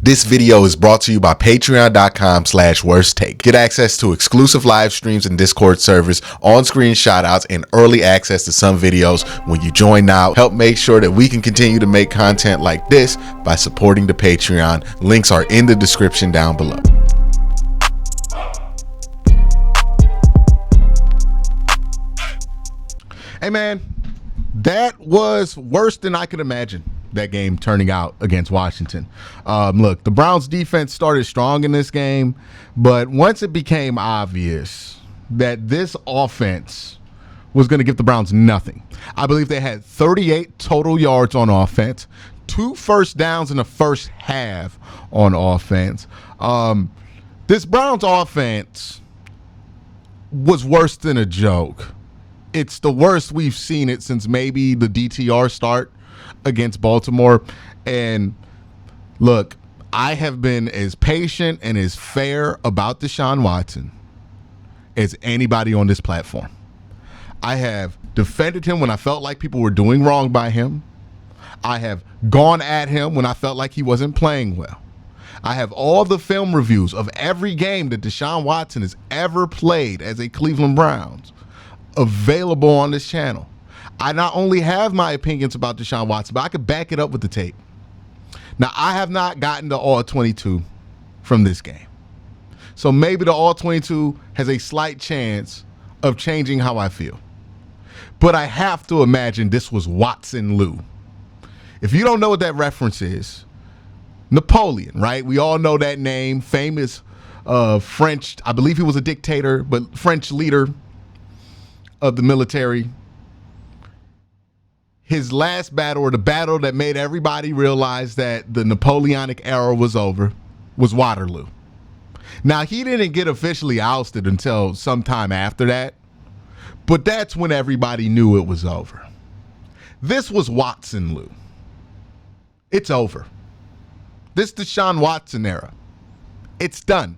This video is brought to you by patreon.com/worsttake. Get access to exclusive live streams and Discord servers, on-screen shoutouts, and early access to some videos when you join now. Help make sure that we can continue to make content like this by supporting the Patreon. Links are in the description down below. Hey man, that was worse than I could imagine. That game turning out against Washington. Look, the Browns defense started strong in this game, but once it became obvious that this offense was going to give the Browns nothing. I believe they had 38 total yards on offense, 2 first downs in the first half on offense. This Browns offense was worse than a joke. It's the worst we've seen it since maybe the DTR start against Baltimore. And look, I have been as patient and as fair about Deshaun Watson as anybody on this platform. I have defended him when I felt like people were doing wrong by him. I have gone at him when I felt like he wasn't playing well. I have all the film reviews of every game that Deshaun Watson has ever played as a Cleveland Browns available on this channel. I not only have my opinions about Deshaun Watson, but I could back it up with the tape. Now, I have not gotten the all 22 from this game. So maybe the all 22 has a slight chance of changing how I feel. But I have to imagine this was Waterloo. If you don't know what that reference is, Napoleon, right? We all know that name, famous French, I believe he was a dictator, but French leader of the military. His last battle, or the battle that made everybody realize that the Napoleonic era was over, was Waterloo. Now, he didn't get officially ousted until sometime after that, but that's when everybody knew it was over. This was Waterloo. It's over. This Deshaun Watson era, it's done.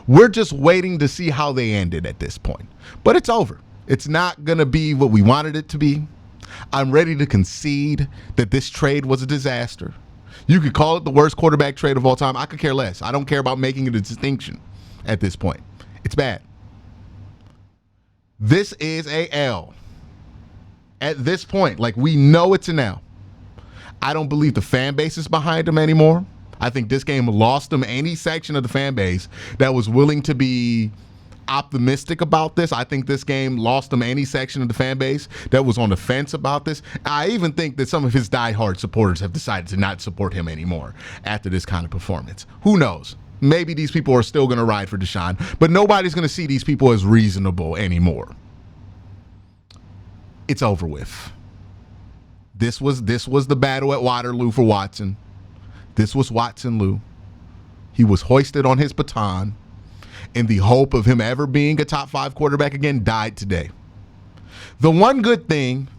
We're just waiting to see how they ended at this point, but it's over. It's not going to be what we wanted it to be. I'm ready to concede that this trade was a disaster. You could call it the worst quarterback trade of all time. I could care less. I don't care about making it a distinction at this point. It's bad. This is a L. At this point, like, we know it's an L. I don't believe the fan base is behind him anymore. I think this game lost him any section of the fan base that was willing to be optimistic about this. I think this game lost him any section of the fan base that was on the fence about this. I even think that some of his diehard supporters have decided to not support him anymore after this kind of performance. Who knows? Maybe these people are still going to ride for Deshaun, but nobody's going to see these people as reasonable anymore. It's over with. This was the battle at Waterloo for Watson. This was Waterloo. He was hoisted on his baton, and the hope of him ever being a top 5 quarterback again died today. The one good thing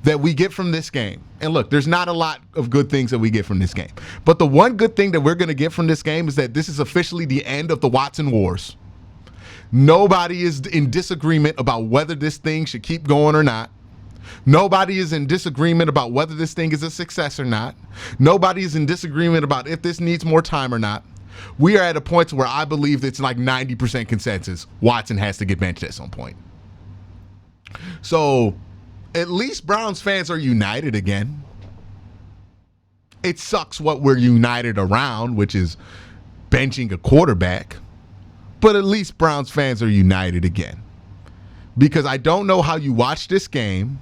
that we get from this game, and look, there's not a lot of good things that we get from this game, but the one good thing that we're going to get from this game is that this is officially the end of the Watson Wars. Nobody is in disagreement about whether this thing should keep going or not. Nobody is in disagreement about whether this thing is a success or not. Nobody is in disagreement about if this needs more time or not. We are at a point where I believe it's like 90% consensus. Watson has to get benched at some point. So at least Browns fans are united again. It sucks what we're united around, which is benching a quarterback. But at least Browns fans are united again. Because I don't know how you watch this game,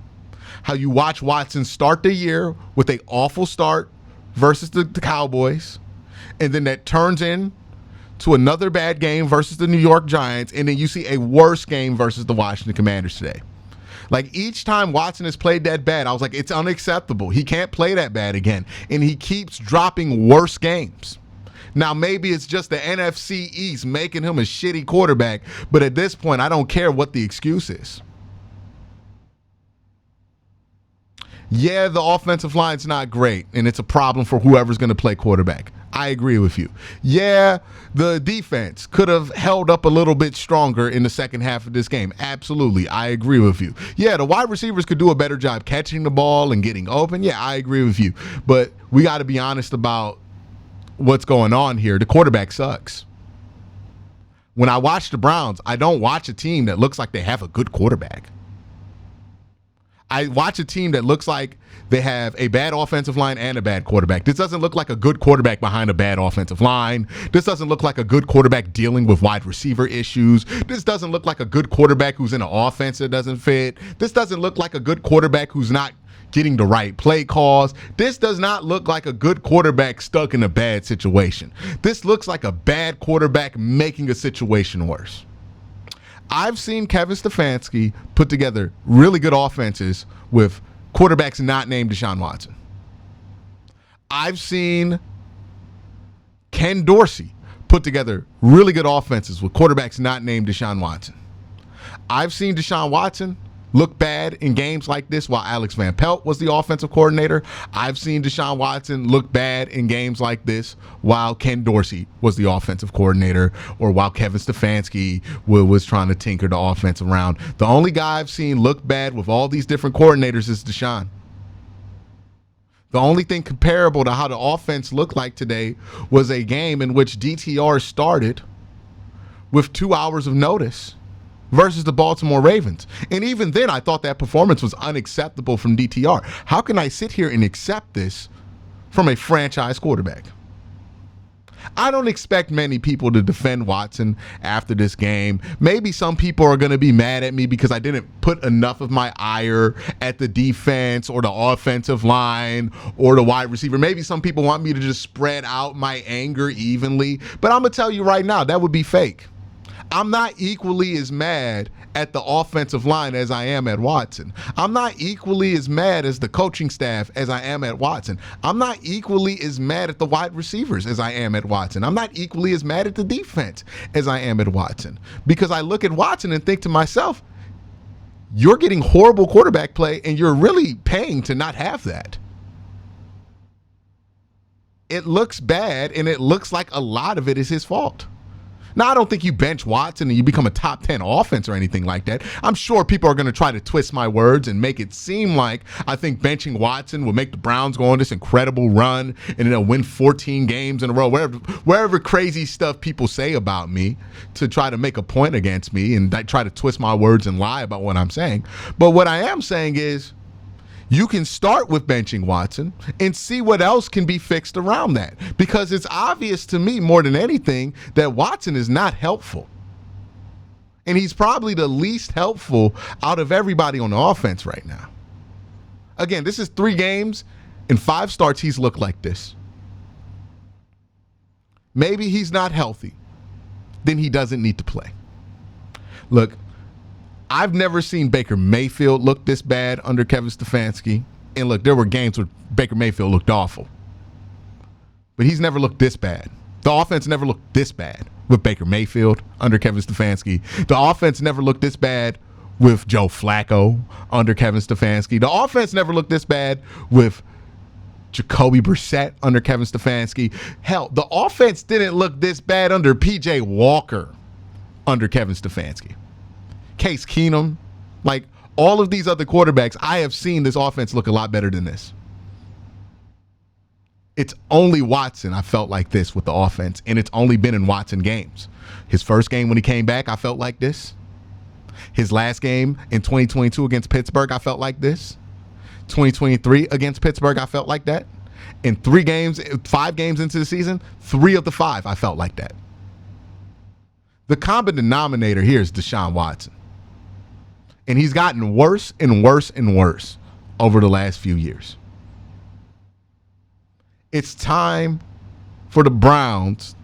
how you watch Watson start the year with an awful start versus the Cowboys, and then that turns in to another bad game versus the New York Giants, and then you see a worse game versus the Washington Commanders today. Like, each time Watson has played that bad, I was like, it's unacceptable. He can't play that bad again, and he keeps dropping worse games. Now, maybe it's just the NFC East making him a shitty quarterback, but at this point, I don't care what the excuse is. Yeah, the offensive line's not great, and it's a problem for whoever's going to play quarterback. I agree with you. Yeah, the defense could have held up a little bit stronger in the second half of this game. Absolutely, I agree with you. Yeah, the wide receivers could do a better job catching the ball and getting open. Yeah, I agree with you. But we got to be honest about what's going on here. The quarterback sucks. When I watch the Browns, I don't watch a team that looks like they have a good quarterback. I watch a team that looks like they have a bad offensive line and a bad quarterback. This doesn't look like a good quarterback behind a bad offensive line. This doesn't look like a good quarterback dealing with wide receiver issues. This doesn't look like a good quarterback who's in an offense that doesn't fit. This doesn't look like a good quarterback who's not getting the right play calls. This does not look like a good quarterback stuck in a bad situation. This looks like a bad quarterback making a situation worse. I've seen Kevin Stefanski put together really good offenses with quarterbacks not named Deshaun Watson. I've seen Ken Dorsey put together really good offenses with quarterbacks not named Deshaun Watson. I've seen Deshaun Watson look bad in games like this while Alex Van Pelt was the offensive coordinator. I've seen Deshaun Watson look bad in games like this while Ken Dorsey was the offensive coordinator or while Kevin Stefanski was trying to tinker the offense around. The only guy I've seen look bad with all these different coordinators is Deshaun. The only thing comparable to how the offense looked like today was a game in which DTR started with 2 hours of notice versus the Baltimore Ravens. And even then, I thought that performance was unacceptable from DTR. How can I sit here and accept this from a franchise quarterback? I don't expect many people to defend Watson after this game. Maybe some people are going to be mad at me because I didn't put enough of my ire at the defense or the offensive line or the wide receiver. Maybe some people want me to just spread out my anger evenly. But I'm going to tell you right now, that would be fake. I'm not equally as mad at the offensive line as I am at Watson. I'm not equally as mad as the coaching staff as I am at Watson. I'm not equally as mad at the wide receivers as I am at Watson. I'm not equally as mad at the defense as I am at Watson. Because I look at Watson and think to myself, you're getting horrible quarterback play and you're really paying to not have that. It looks bad and it looks like a lot of it is his fault. Now, I don't think you bench Watson and you become a top 10 offense or anything like that. I'm sure people are going to try to twist my words and make it seem like I think benching Watson will make the Browns go on this incredible run and then they'll win 14 games in a row, wherever crazy stuff people say about me to try to make a point against me and try to twist my words and lie about what I'm saying. But what I am saying is, you can start with benching Watson and see what else can be fixed around that. Because it's obvious to me more than anything that Watson is not helpful. And he's probably the least helpful out of everybody on the offense right now. Again, this is 3 games. In 5 starts, he's looked like this. Maybe he's not healthy. Then he doesn't need to play. Look, I've never seen Baker Mayfield look this bad under Kevin Stefanski. And look, there were games where Baker Mayfield looked awful. But he's never looked this bad. The offense never looked this bad with Baker Mayfield under Kevin Stefanski. The offense never looked this bad with Joe Flacco under Kevin Stefanski. The offense never looked this bad with Jacoby Brissett under Kevin Stefanski. Hell, the offense didn't look this bad under P.J. Walker under Kevin Stefanski. Case Keenum, like all of these other quarterbacks, I have seen this offense look a lot better than this. It's only Watson I felt like this with the offense, and it's only been in Watson games. His first game when he came back, I felt like this. His last game in 2022 against Pittsburgh, I felt like this. 2023 against Pittsburgh, I felt like that. In 5 games into the season, 3 of the 5, I felt like that. The common denominator here is Deshaun Watson. And he's gotten worse and worse and worse over the last few years. It's time for the Browns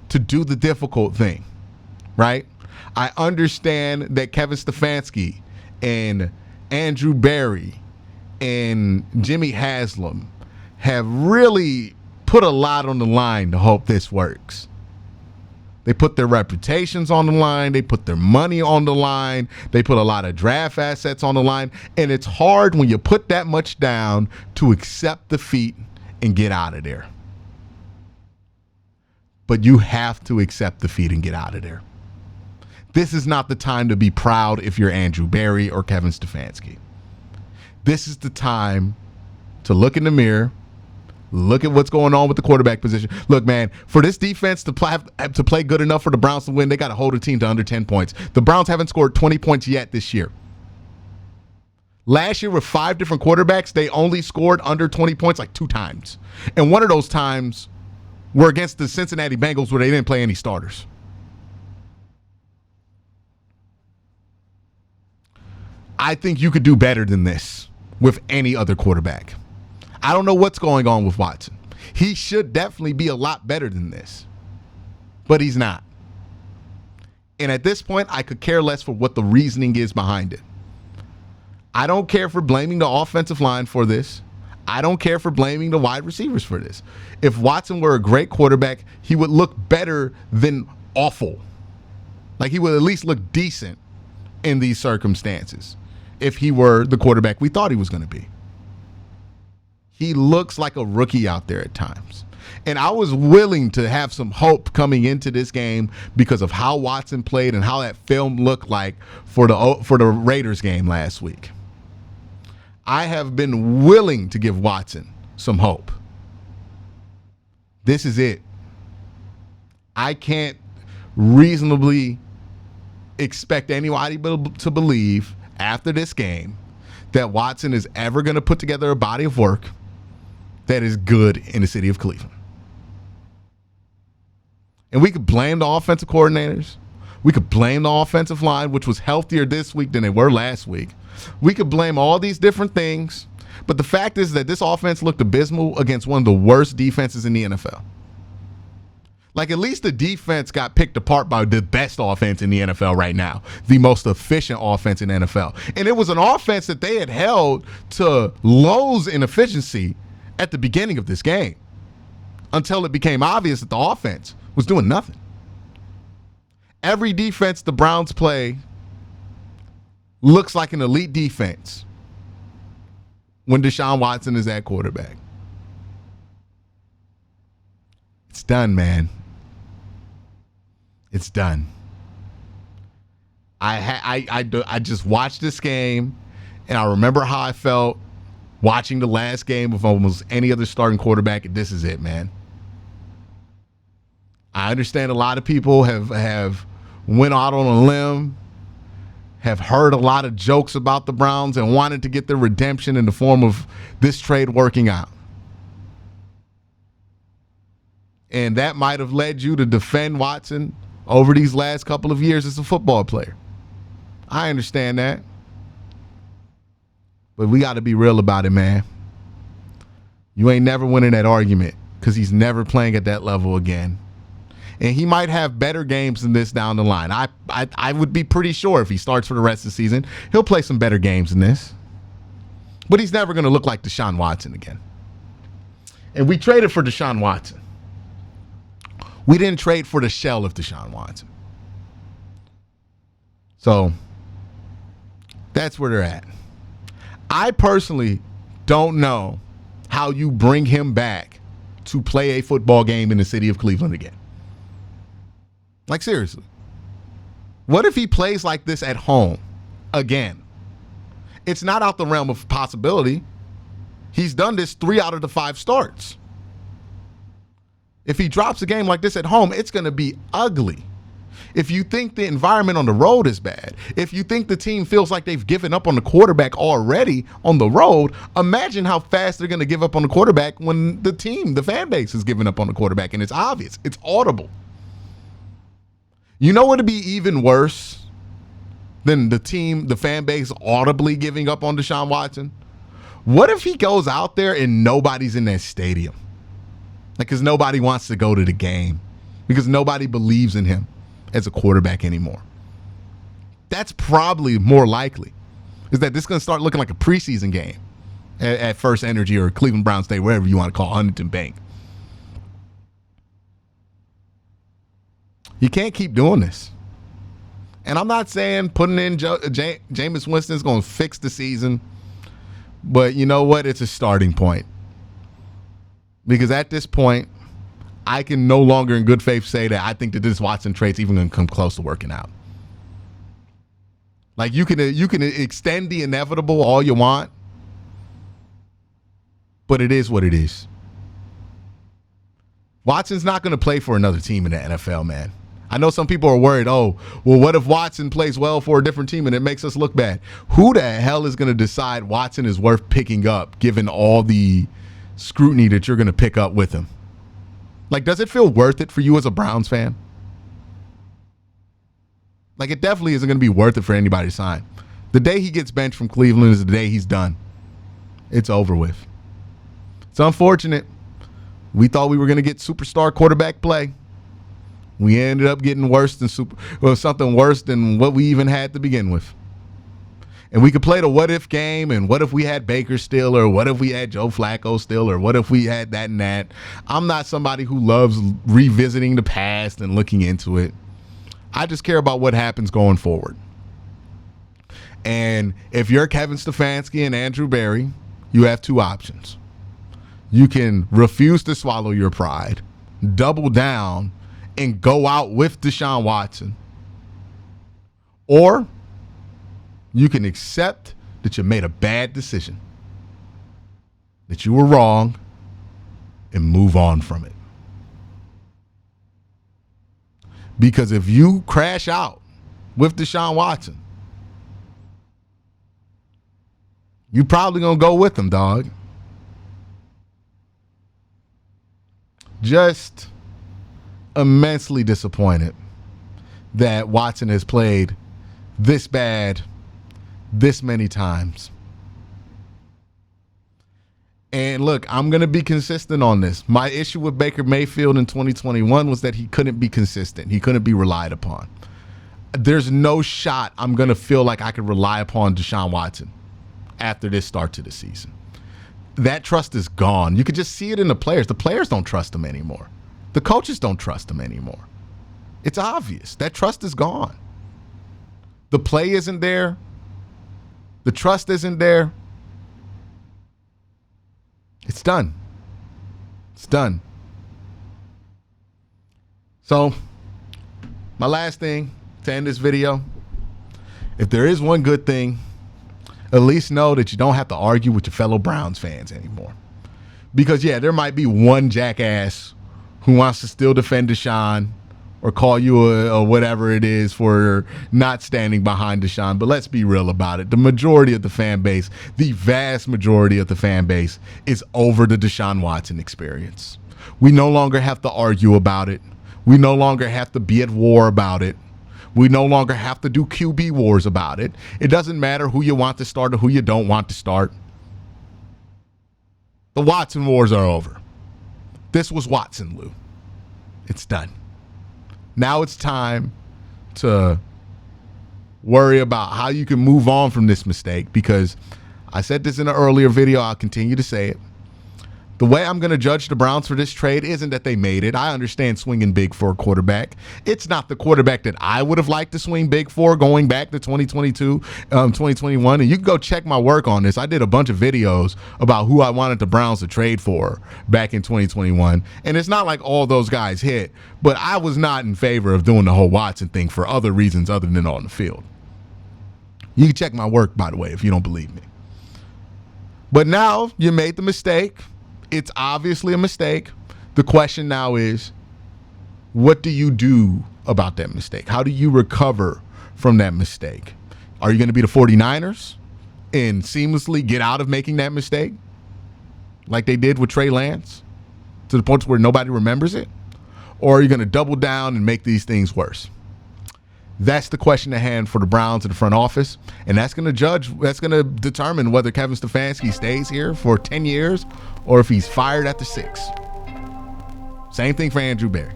to do the difficult thing, right? I understand that Kevin Stefanski and Andrew Berry and Jimmy Haslam have really put a lot on the line to hope this works. They put their reputations on the line. They put their money on the line. They put a lot of draft assets on the line. And it's hard when you put that much down to accept defeat and get out of there. But you have to accept defeat and get out of there. This is not the time to be proud if you're Andrew Berry or Kevin Stefanski. This is the time to look in the mirror, Look at what's going on with the quarterback position. Look, man, for this defense to play good enough for the Browns to win, they got to hold a team to under 10 points. The Browns haven't scored 20 points yet this year. Last year with 5 different quarterbacks, they only scored under 20 points like 2 times. And one of those times were against the Cincinnati Bengals where they didn't play any starters. I think you could do better than this with any other quarterback. I don't know what's going on with Watson. He should definitely be a lot better than this, but he's not. And at this point, I could care less for what the reasoning is behind it. I don't care for blaming the offensive line for this. I don't care for blaming the wide receivers for this. If Watson were a great quarterback, he would look better than awful. Like, he would at least look decent in these circumstances if he were the quarterback we thought he was going to be. He looks like a rookie out there at times. And I was willing to have some hope coming into this game because of how Watson played and how that film looked like for the Raiders game last week. I have been willing to give Watson some hope. This is it. I can't reasonably expect anybody to believe after this game that Watson is ever going to put together a body of work that is good in the city of Cleveland. And we could blame the offensive coordinators. We could blame the offensive line, which was healthier this week than they were last week. We could blame all these different things. But the fact is that this offense looked abysmal against one of the worst defenses in the NFL. Like, at least the defense got picked apart by the best offense in the NFL right now, the most efficient offense in the NFL. And it was an offense that they had held to lows in efficiency at the beginning of this game until it became obvious that the offense was doing nothing. Every defense the Browns play looks like an elite defense when Deshaun Watson is at quarterback. It's done, man. It's done. I just watched this game, and I remember how I felt watching the last game of almost any other starting quarterback, and this is it, man. I understand a lot of people have went out on a limb, have heard a lot of jokes about the Browns and wanted to get their redemption in the form of this trade working out. And that might have led you to defend Watson over these last couple of years as a football player. I understand that. But we got to be real about it, man. You ain't never winning that argument because he's never playing at that level again. And he might have better games than this down the line. I would be pretty sure if he starts for the rest of the season, he'll play some better games than this. But he's never going to look like Deshaun Watson again. And we traded for Deshaun Watson. We didn't trade for the shell of Deshaun Watson. So that's where they're at. I personally don't know how you bring him back to play a football game in the city of Cleveland again. Like, seriously. What if he plays like this at home again? It's not out the realm of possibility. He's done this 3 out of the 5 starts. If he drops a game like this at home, it's going to be ugly. If you think the environment on the road is bad, if you think the team feels like they've given up on the quarterback already on the road, imagine how fast they're going to give up on the quarterback when the team, the fan base, is giving up on the quarterback, and it's obvious. It's audible. You know what would be even worse than the team, the fan base audibly giving up on Deshaun Watson? What if he goes out there and nobody's in that stadium? Like, because nobody wants to go to the game. Because nobody believes in him as a quarterback anymore. That's probably more likely. Is that this is going to start looking like a preseason game at First Energy or Cleveland Browns Day, wherever you want to call Huntington Bank. You can't keep doing this. And I'm not saying putting in Jameis Winston is going to fix the season. But you know what? It's a starting point. Because at this point, I can no longer in good faith say that I think that this Watson trade's even going to come close to working out. Like, you can extend the inevitable all you want, but it is what it is. Watson's not going to play for another team in the NFL, man. I know some people are worried, oh, well, what if Watson plays well for a different team and it makes us look bad? Who the hell is going to decide Watson is worth picking up given all the scrutiny that you're going to pick up with him? Like, does it feel worth it for you as a Browns fan? Like, it definitely isn't going to be worth it for anybody to sign. The day he gets benched from Cleveland is the day he's done. It's over with. It's unfortunate. We thought we were going to get superstar quarterback play. We ended up getting something worse than what we even had to begin with. And we could play the what if game, and what if we had Baker still, or what if we had Joe Flacco still, or what if we had that and that. I'm not somebody who loves revisiting the past and looking into it. I just care about what happens going forward. And if you're Kevin Stefanski and Andrew Berry, you have two options. You can refuse to swallow your pride, double down, and go out with Deshaun Watson. Or you can accept that you made a bad decision, that you were wrong, and move on from it. Because if you crash out with Deshaun Watson, you're probably going to go with him, dog. Just immensely disappointed that Watson has played this bad this many times. And look, I'm going to be consistent on this. My issue with Baker Mayfield in 2021 was that he couldn't be consistent. He couldn't be relied upon. There's no shot I'm going to feel like I can rely upon Deshaun Watson after this start to the season. That trust is gone. You could just see it in the players. The players don't trust him anymore. The coaches don't trust him anymore. It's obvious. That trust is gone. The play isn't there. The trust isn't there. It's done. It's done. So, my last thing to end this video, if there is one good thing, at least know that you don't have to argue with your fellow Browns fans anymore. Because, yeah, there might be one jackass who wants to still defend Deshaun or call you a whatever it is for not standing behind Deshaun. But let's be real about it. The majority of the fan base, the vast majority of the fan base, is over the Deshaun Watson experience. We no longer have to argue about it. We no longer have to be at war about it. We no longer have to do QB wars about it. It doesn't matter who you want to start or who you don't want to start. The Watson wars are over. This was Waterloo. It's done. Now it's time to worry about how you can move on from this mistake, because I said this in an earlier video. I'll continue to say it. The way I'm going to judge the Browns for this trade isn't that they made it. I understand swinging big for a quarterback. It's not the quarterback that I would have liked to swing big for going back to 2022, 2021. And you can go check my work on this. I did a bunch of videos about who I wanted the Browns to trade for back in 2021. And it's not like all those guys hit, but I was not in favor of doing the whole Watson thing for other reasons other than on the field. You can check my work, by the way, if you don't believe me. But now you made the mistake. It's obviously a mistake. The question now is, what do you do about that mistake? How do you recover from that mistake? Are you going to be the 49ers and seamlessly get out of making that mistake like they did with Trey Lance to the point where nobody remembers it? Or are you going to double down and make these things worse? That's the question at hand for the Browns in the front office, and that's going to determine whether Kevin Stefanski stays here for 10 years or if he's fired after 6. Same thing for Andrew Berry.